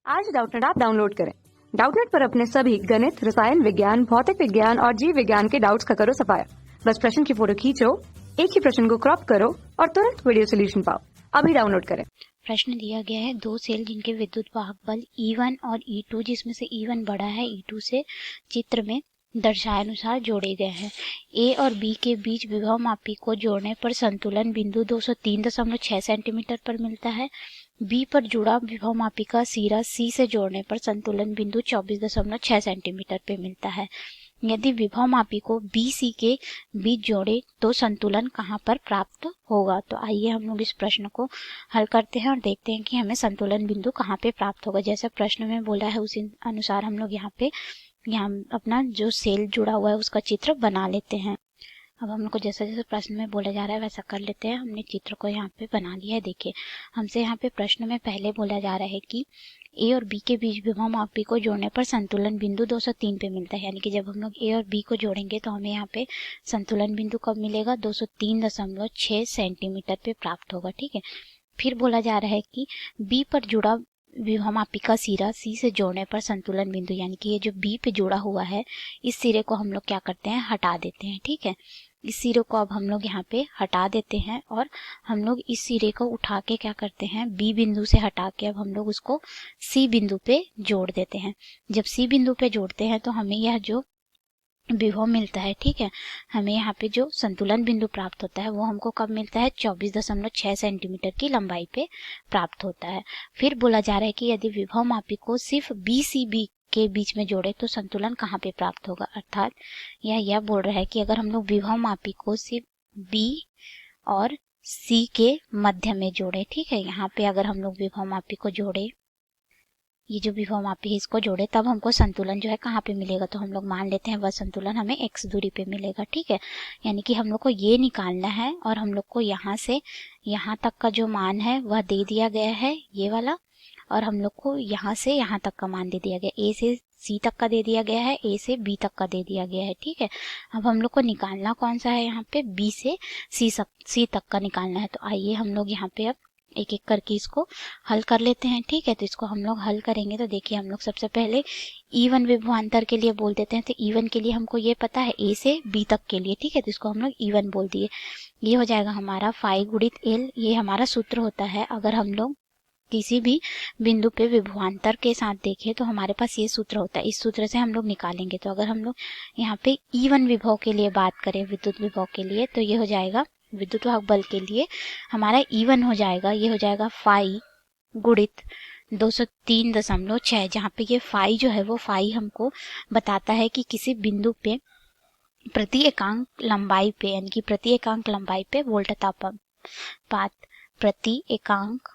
आज Doubtnut app download करें। Doubtnut पर अपने सभी गणित, रसायन विज्ञान, भौतिक विज्ञान और जीव विज्ञान के डाउट्स का करो सफाया। बस प्रश्न की फोटो खींचो, एक ही प्रश्न को क्रॉप करो और तुरंत वीडियो सोल्यूशन पाओ। अभी डाउनलोड करें। प्रश्न दिया गया है दो सेल जिनके विद्युत वाहक बल E1 और E2 जिसमें से E1 बड़ा है E2 से चित्र में दर्शाए अनुसार जोड़े गए हैं। A और B के बीच विभव मापी को जोड़ने पर संतुलन बिंदु 203.6 सेंटीमीटर पर मिलता है। B पर जुड़ा विभव मापी का सिरा C से जोड़ने पर संतुलन बिंदु 24.6 सेंटीमीटर पे मिलता है। यदि विभव मापी को BC के बीच जोड़े तो संतुलन कहाँ पर प्राप्त होगा। तो आइए हम लोग इस प्रश्न को हल करते हैं और देखते हैं कि हमें संतुलन बिंदु कहाँ पे प्राप्त होगा। जैसे प्रश्न में बोला है उसी अनुसार हम लोग यहाँ अपना जो सेल जुड़ा हुआ है उसका चित्र बना लेते हैं। अब हम लोग को जैसा जैसे प्रश्न में बोला जा रहा है वैसा कर लेते हैं। हमने चित्र को यहाँ पे बना लिया है। देखिए हमसे यहाँ पे प्रश्न में पहले बोला जा रहा है कि A और B के बीच विभव मापी को जोड़ने पर संतुलन बिंदु 203 पे मिलता है। यानी कि जब हम लोग A और B को जोड़ेंगे तो हमें यहाँ पे संतुलन बिंदु कब मिलेगा, 203.6 सेंटीमीटर पे प्राप्त होगा। ठीक है। फिर बोला जा रहा है कि B पर जुड़ा विभव मापी का सिरा C से जोड़ने पर संतुलन बिंदु, यानी कि ये जो B पे जुड़ा हुआ है इस सिरे को हम लोग क्या करते हैं, हटा देते हैं। ठीक है। इस सिरे को अब हम लोग यहाँ पे हटा देते हैं और हम लोग इस सिरे को उठा के क्या करते हैं, B बिंदु से हटा के अब हम लोग उसको C बिंदु पे जोड़ देते हैं। जब C बिंदु पे जोड़ते हैं तो हमें यह जो विभव मिलता है, ठीक है, हमें यहाँ पे जो संतुलन बिंदु प्राप्त होता है वो हमको कब मिलता है, 24.6 सेंटीमीटर की लंबाई पे प्राप्त होता है। फिर बोला जा रहा है कि यदि विभव मापी को सिर्फ BCB के बीच में जोड़े तो संतुलन कहाँ पे प्राप्त होगा। अर्थात यह बोल रहा है कि अगर हम लोग विभव मापी को सिर्फ B और C के मध्य में जोड़े, ठीक है, यहाँ पे अगर हम लोग विभव मापी को जोड़े, ये जो विभव मापी है इसको जोड़े, तब हमको संतुलन जो है कहाँ पे मिलेगा। तो हम लोग मान लेते हैं वह संतुलन हमें x दूरी पे मिलेगा। ठीक है। यानी कि हम लोग को ये निकालना है और हम लोग को यहाँ से यहाँ तक का जो मान है वह दे दिया गया है, ये वाला, और हम लोग को यहाँ से यहाँ तक का मान दे दिया गया, A से C तक का दे दिया गया है, A से B तक का दे दिया गया है। ठीक है। अब हम लोग को निकालना कौन सा है, यहाँ पे B से C तक का निकालना है। तो आइए हम लोग यहाँ पे अब एक एक करके इसको हल कर लेते हैं। ठीक है। तो इसको हम लोग हल करेंगे तो देखिए हम लोग सबसे पहले E1 विभवांतर के लिए बोल देते हैं। तो E1 के लिए हमको ये पता है A से B तक के लिए, ठीक है, तो इसको हम लोग E1 बोल दिए। ये हो जाएगा हमारा फाई गुणित L, ये हमारा सूत्र होता है। अगर हम लोग किसी भी बिंदु पे विभवांतर के साथ देखें तो हमारे पास ये सूत्र होता है, इस सूत्र से हम लोग निकालेंगे। तो अगर हम लोग यहाँ पे E1 विभव के लिए बात करें, विद्युत विभव के लिए, तो ये हो जाएगा विद्युत वाहक बल के लिए हमारा E1 हो जाएगा, ये हो जाएगा फाई गुणित 203.6, जहाँ पे ये फाई जो है वो फाई हमको बताता है कि किसी बिंदु पे प्रति एकांक लंबाई पे, यानी कि प्रति एकांक लंबाई पे वोल्टतापात प्रति एकांक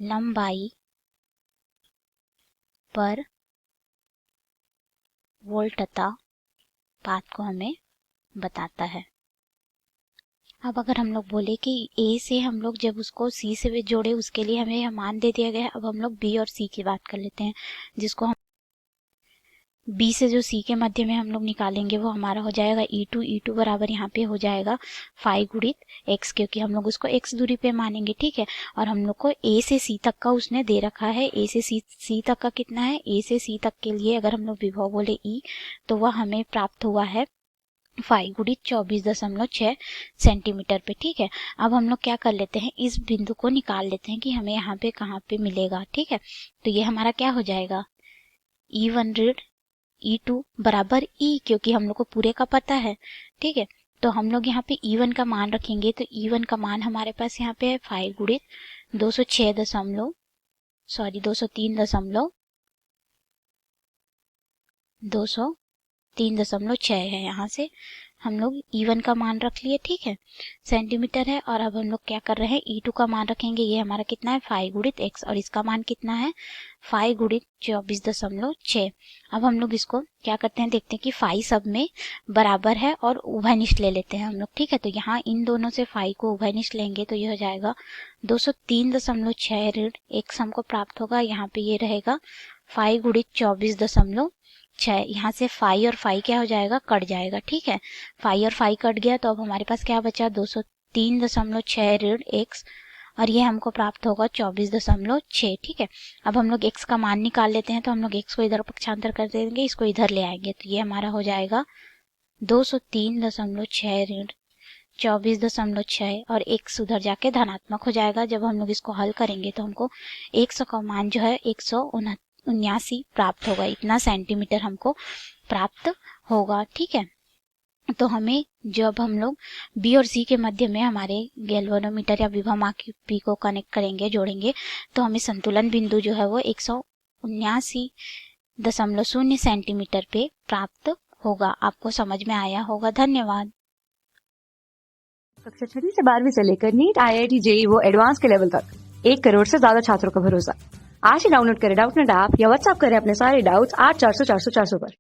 लंबाई पर वोल्टतापात को हमें बताता है। अब अगर हम लोग बोले कि A से हम लोग जब उसको C से भी जोड़े उसके लिए हमें यह मान दे दिया गया है। अब हम लोग B और C की बात कर लेते हैं, जिसको हम B से जो C के मध्य में हम लोग निकालेंगे वो हमारा हो जाएगा E2 बराबर यहाँ पे हो जाएगा फाई गुणित x, क्योंकि हम लोग उसको x दूरी पे मानेंगे। ठीक है। और हम लोग को A से C तक का उसने दे रखा है, A से C तक का कितना है, A से C तक के लिए अगर हम लोग विभव बोले E तो वह हमें प्राप्त हुआ है फाई गुणित 24.6 सेंटीमीटर पे। ठीक है। अब हम लोग क्या कर लेते हैं, इस बिंदु को निकाल लेते हैं कि हमें यहाँ पे कहाँ पे मिलेगा। ठीक है। तो ये हमारा क्या हो जाएगा, E1 ऋण E2 बराबर E, क्योंकि हम लोग को पूरे का पता है। ठीक है। तो हम लोग यहाँ पे E1 का मान रखेंगे तो E1 का मान हमारे पास यहाँ पे है फाई गुणित 203.6 है। यहाँ से हम लोग E1 का मान रख लिए, ठीक है, सेंटीमीटर है। और अब हम लोग क्या कर रहे हैं, E2 का मान रखेंगे, ये हमारा कितना है, फाई गुणित x, और इसका मान कितना है, फाई गुणित 24.6। अब हम लोग इसको क्या करते हैं, देखते हैं कि फाई सब में बराबर है और उभयनिष्ठ ले लेते हैं हम लोग। ठीक है। तो यहाँ इन दोनों से फाई को उभयनिष्ठ लेंगे तो ये हो जाएगा 203.6 ऋण x हमको प्राप्त होगा। यहाँ पे ये रहेगा फाई गुणित 24.6, यहाँ से फाई और फाई क्या हो जाएगा, कट जाएगा। ठीक है। फाई और फाई कट गया तो अब हमारे पास क्या बचा, 203.6 ऋण x, और ये हमको प्राप्त होगा 24.6। ठीक है, अब हम लोग x का मान निकाल लेते हैं, तो हम लोग x को इधर पक्षांतर कर देंगे, इसको इधर ले आएंगे, तो ये हमारा हो जाएगा 203.6 ऋण 24.6 और x उधर जाके धनात्मक हो जाएगा। जब हम लोग इसको हल करेंगे तो हमको 100 का मान जो है 179 प्राप्त होगा, इतना सेंटीमीटर हमको प्राप्त होगा। ठीक है, तो हमें जब हम लोग बी और सी के मध्य में हमारे गैल्वेनोमीटर या विभवमापी को कनेक्ट करेंगे, जोड़ेंगे, तो हमें संतुलन बिंदु जो है वो 179.0 सेंटीमीटर पे प्राप्त होगा। आपको समझ में आया होगा। धन्यवाद। कक्षा 6वीं से 12वीं से लेकर नीट, IIT, JEE वो एडवांस के लेवल तक 1 करोड़ से ज्यादा छात्रों का भरोसा। आज ही डाउनलोड करें डाउटनेट ऐप या व्हाट्सएप करें अपने सारे डाउट्स 8400 400 400 पर।